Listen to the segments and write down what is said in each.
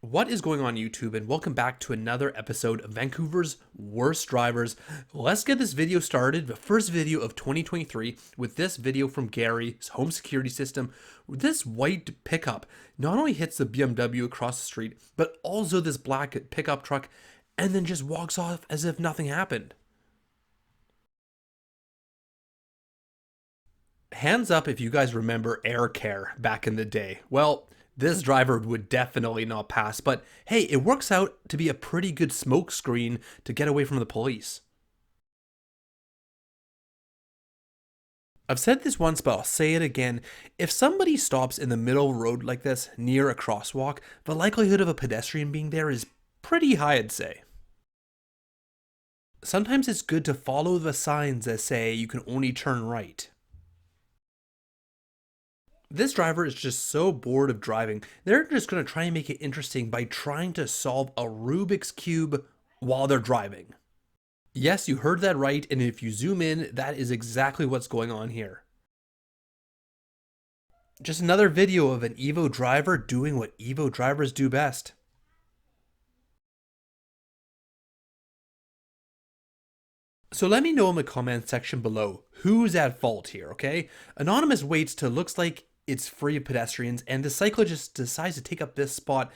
What is going on YouTube, and welcome back to another episode of Vancouver's Worst Drivers. Let's get this video started, the first video of 2023, with this video from Gary's home security system. This white pickup not only hits the BMW across the street, but also this black pickup truck, and then just walks off as if nothing happened. Hands up if you guys remember Air Care back in the day. Well, this driver would definitely not pass, but hey, it works out to be a pretty good smoke screen to get away from the police. I've said this once, but I'll say it again. If somebody stops in the middle of a road like this, near a crosswalk, the likelihood of a pedestrian being there is pretty high, I'd say. Sometimes it's good to follow the signs that say you can only turn right. This driver is just so bored of driving, they're just going to try and make it interesting by trying to solve a Rubik's Cube while they're driving. Yes, you heard that right, and if you zoom in, that is exactly what's going on here. Just another video of an Evo driver doing what Evo drivers do best. So let me know in the comment section below who's at fault here, okay? Anonymous waits till looks like it's free of pedestrians, and the cyclist decides to take up this spot,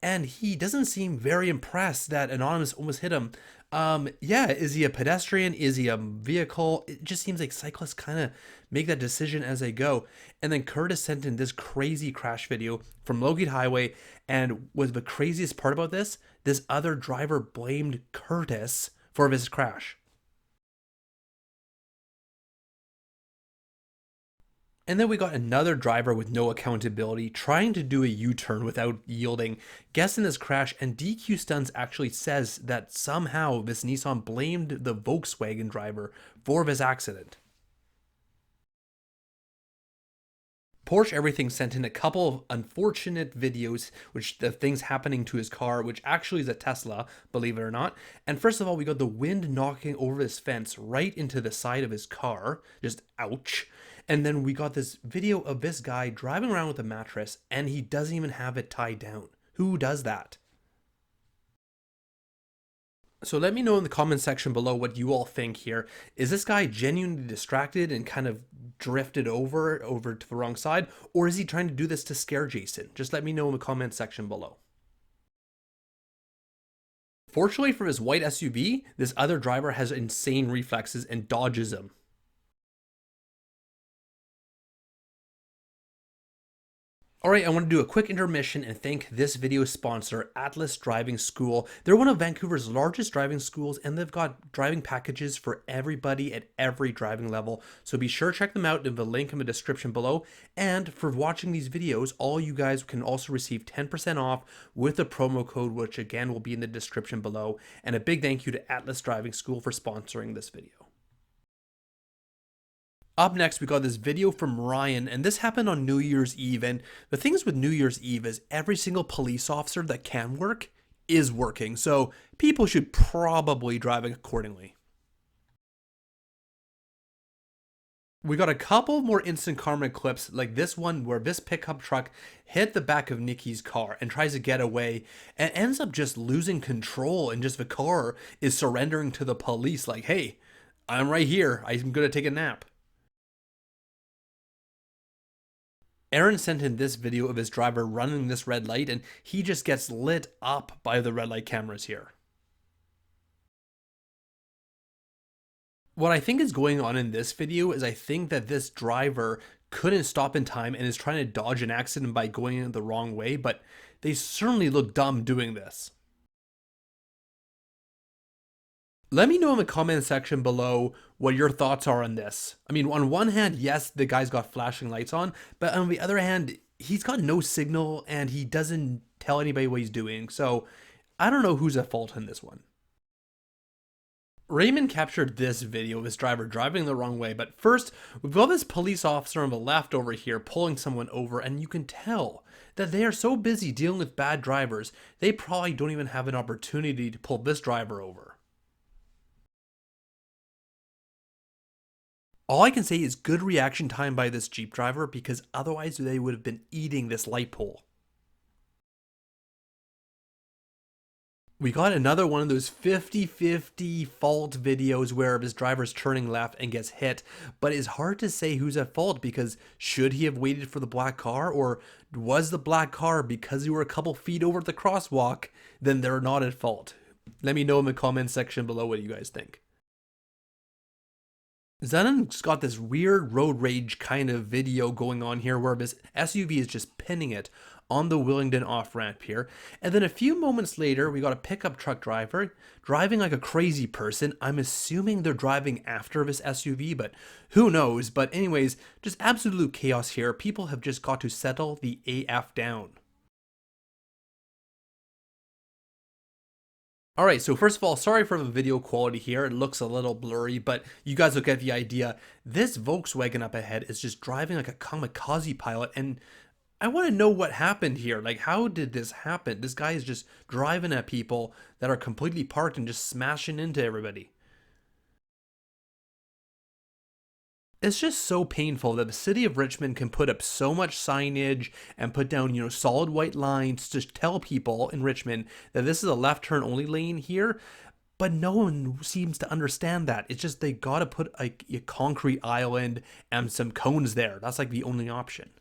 and he doesn't seem very impressed that Anonymous almost hit him. Yeah, is he a pedestrian? Is he a vehicle? It just seems like cyclists kind of make that decision as they go. And then Curtis sent in this crazy crash video from Logate Highway, and was the craziest part about this, this other driver blamed Curtis for his crash. And then we got another driver with no accountability trying to do a U-turn without yielding, gets in this crash, and DQ Stunts actually says that somehow this Nissan blamed the Volkswagen driver for this accident. Porsche Everything sent in a couple of unfortunate videos, which the things happening to his car, which actually is a Tesla, believe it or not. And first of all, we got the wind knocking over his fence right into the side of his car, just ouch. And then we got this video of this guy driving around with a mattress, and he doesn't even have it tied down. Who does that? So let me know in the comment section below what you all think here. Is this guy genuinely distracted and kind of drifted over to the wrong side? Or is he trying to do this to scare Jason? Just let me know in the comment section below. Fortunately for his white SUV, this other driver has insane reflexes and dodges him. Alright, I want to do a quick intermission and thank this video sponsor, Atlas Driving School. They're one of Vancouver's largest driving schools, and they've got driving packages for everybody at every driving level. So be sure to check them out in the link in the description below. And for watching these videos, all you guys can also receive 10% off with the promo code, which again will be in the description below. And a big thank you to Atlas Driving School for sponsoring this video. Up next, we got this video from Ryan, and this happened on New Year's Eve. And the thing is with New Year's Eve is every single police officer that can work is working. So people should probably drive accordingly. We got a couple more instant karma clips like this one where this pickup truck hit the back of Nikki's car and tries to get away and ends up just losing control, and just the car is surrendering to the police like, hey, I'm right here. I'm going to take a nap. Aaron sent in this video of his driver running this red light, and he just gets lit up by the red light cameras here. What I think is going on in this video is I think that this driver couldn't stop in time and is trying to dodge an accident by going in the wrong way, but they certainly look dumb doing this. Let me know in the comment section below what your thoughts are on this. I mean, on one hand, yes, the guy's got flashing lights on, but on the other hand, he's got no signal and he doesn't tell anybody what he's doing. So I don't know who's at fault in this one. Raymond captured this video of his driver driving the wrong way, but first, we've got this police officer on the left over here pulling someone over, and you can tell that they are so busy dealing with bad drivers, they probably don't even have an opportunity to pull this driver over. All I can say is good reaction time by this Jeep driver, because otherwise they would have been eating this light pole. We got another one of those 50-50 fault videos where his driver's turning left and gets hit, but it's hard to say who's at fault because should he have waited for the black car, or was the black car, because you were a couple feet over the crosswalk, then they're not at fault? Let me know in the comment section below what you guys think. Zenon's got this weird road rage kind of video going on here where this SUV is just pinning it on the Willingdon off-ramp here. And then a few moments later, we got a pickup truck driver driving like a crazy person. I'm assuming they're driving after this SUV, but who knows? But anyways, just absolute chaos here. People have just got to settle the AF down. Alright, so first of all, sorry for the video quality here, it looks a little blurry, but you guys will get the idea. This Volkswagen up ahead is just driving like a kamikaze pilot, and I want to know what happened here. Like, how did this happen? This guy is just driving at people that are completely parked and just smashing into everybody. It's just so painful that the city of Richmond can put up so much signage and put down, solid white lines to tell people in Richmond that this is a left turn only lane here, but no one seems to understand that. It's just they gotta put like a concrete island and some cones there. That's like the only option.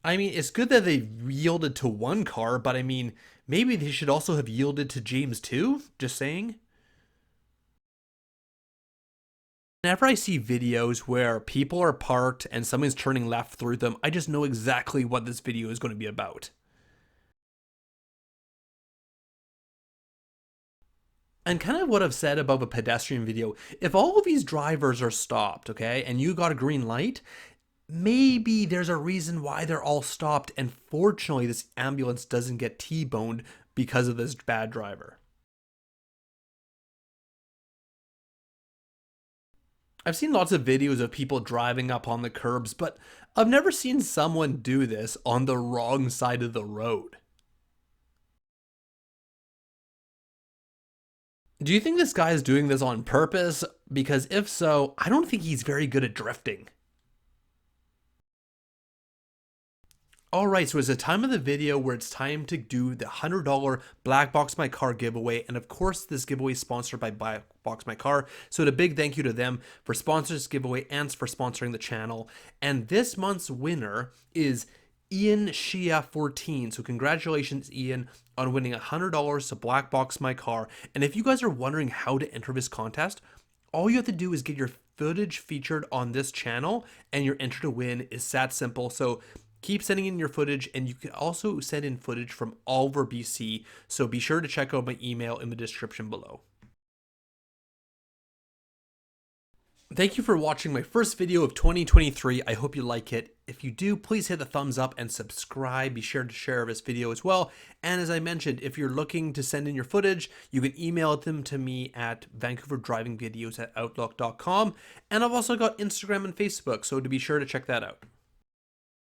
I mean, it's good that they yielded to one car, but I mean, maybe they should also have yielded to James too, just saying. Whenever I see videos where people are parked and someone's turning left through them, I just know exactly what this video is going to be about. And kind of what I've said about a pedestrian video, if all of these drivers are stopped, okay, and you got a green light, maybe there's a reason why they're all stopped, and fortunately this ambulance doesn't get T-boned because of this bad driver. I've seen lots of videos of people driving up on the curbs, but I've never seen someone do this on the wrong side of the road. Do you think this guy is doing this on purpose? Because if so, I don't think he's very good at drifting. Alright, so it's the time of the video where it's time to do the $100 Black Box My Car giveaway, and of course this giveaway is sponsored by Black Box My Car, so a big thank you to them for sponsoring this giveaway and for sponsoring the channel. And this month's winner is Ian Shia 14, so congratulations Ian on winning $100 to Black Box My Car. And if you guys are wondering how to enter this contest, all you have to do is get your footage featured on this channel and your enter to win. Is that simple. So keep sending in your footage, and you can also send in footage from all over BC, so be sure to check out my email in the description below. Thank you for watching my first video of 2023. I hope you like it. If you do, please hit the thumbs up and subscribe. Be sure to share this video as well. And as I mentioned, if you're looking to send in your footage, you can email them to me at vancouverdrivingvideos@outlook.com. And I've also got Instagram and Facebook, so to be sure to check that out.